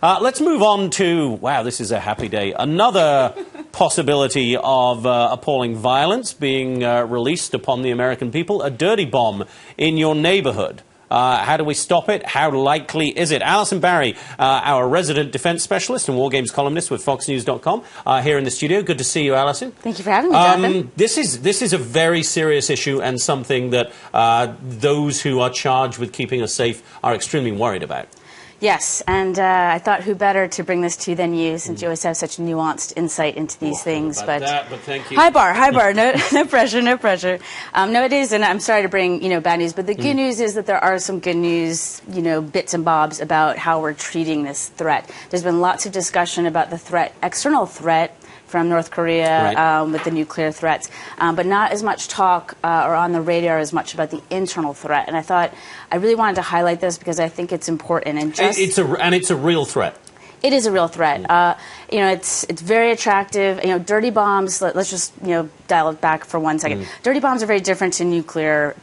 Let's move on to, wow, this is a happy day. Another possibility of appalling violence being released upon the American people. A dirty bomb in your neighborhood. How do we stop it? How likely is it? Alison Barry, our resident defense specialist and war games columnist with FoxNews.com, here in the studio. Good to see you, Alison. Thank you for having me, Jonathan. This is a very serious issue and something that those who are charged with keeping us safe are extremely worried about. Yes, and I thought who better to bring this to than you, since you always have such nuanced insight into these things. But thank you. High bar. No pressure, no pressure. No, it is, and I'm sorry to bring bad news, but the good news is that there are some good news, bits and bobs about how we're treating this threat. There's been lots of discussion about the threat, external threat from North Korea, right, with the nuclear threats, but not as much talk or on the radar as much about the internal threat. And I thought I really wanted to highlight this because I think it's important. And it's a real threat. It is a real threat. It's very attractive. Dirty bombs. Let's just dial it back for 1 second. Dirty bombs are very different to nuclear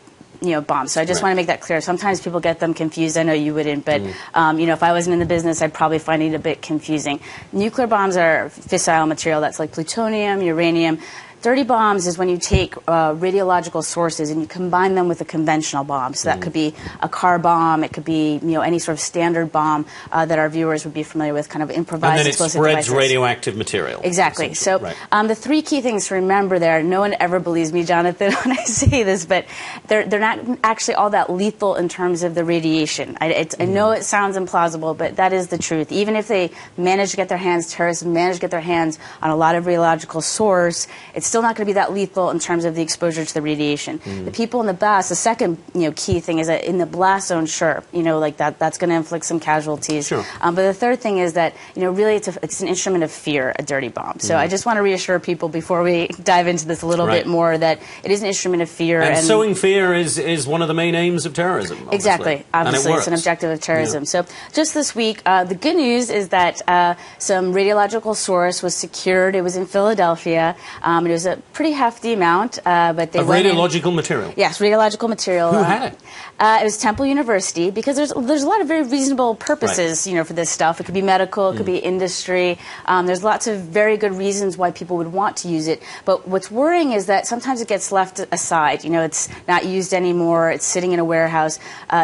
bombs. So I just want to make that clear. Sometimes people get them confused. I know you wouldn't, but if I wasn't in the business, I'd probably find it a bit confusing. Nuclear bombs are fissile material. That's like plutonium, uranium. Dirty bombs is when you take radiological sources and you combine them with a conventional bomb. So that could be a car bomb, it could be any sort of standard bomb that our viewers would be familiar with, kind of improvised explosive devices. And then it spreads radioactive material. Exactly. So the three key things to remember there, no one ever believes me, Jonathan, when I say this, but they're not actually all that lethal in terms of the radiation. I know it sounds implausible, but that is the truth. Even if they manage to get their hands, terrorists manage to get their hands on a lot of radiological source, it's still not going to be that lethal in terms of the exposure to the radiation. The people in the blast, the second key thing is that in the blast zone, sure, that's going to inflict some casualties. Sure. But the third thing is that really it's an instrument of fear, a dirty bomb. So I just want to reassure people before we dive into this a little bit more that it is an instrument of fear. And sowing fear is one of the main aims of terrorism. Obviously. Exactly. Obviously, it's an objective of terrorism. So just this week, the good news is that some radiological source was secured. It was in Philadelphia. It was a pretty hefty amount, but they went radiological material. Yes, radiological material. Who had it? It was Temple University, because there's a lot of very reasonable purposes, for this stuff. It could be medical, it could be industry. There's lots of very good reasons why people would want to use it. But what's worrying is that sometimes it gets left aside. It's not used anymore. It's sitting in a warehouse.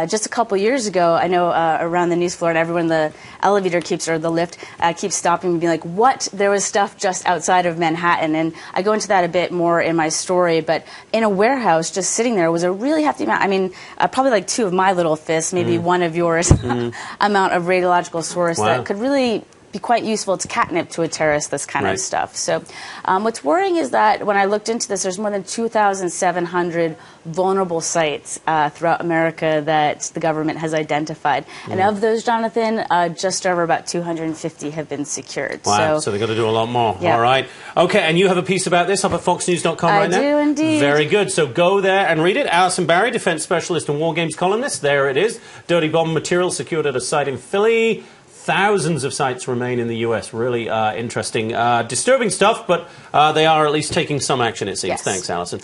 Just a couple years ago, I know around the news floor, and everyone in the elevator or the lift keeps stopping and being like, "What? There was stuff just outside of Manhattan." And I go into that a bit more in my story, but in a warehouse just sitting there was a really hefty amount. I mean, probably like two of my little fists, maybe one of yours, amount of radiological source that could really be quite useful. It's catnip to a terrorist, this kind of stuff. So what's worrying is that when I looked into this, there's more than 2,700 vulnerable sites throughout America that the government has identified. And of those, Jonathan, just over about 250 have been secured. Wow, so they've got to do a lot more. Yeah. All right. Okay, and you have a piece about this up at FoxNews.com right now? I do indeed. Very good. So go there and read it. Alison Barry, defense specialist and war games columnist. There it is. Dirty bomb material secured at a site in Philly. Thousands of sites remain in the U.S. Really interesting, disturbing stuff, but they are at least taking some action, it seems. Yes. Thanks, Alison.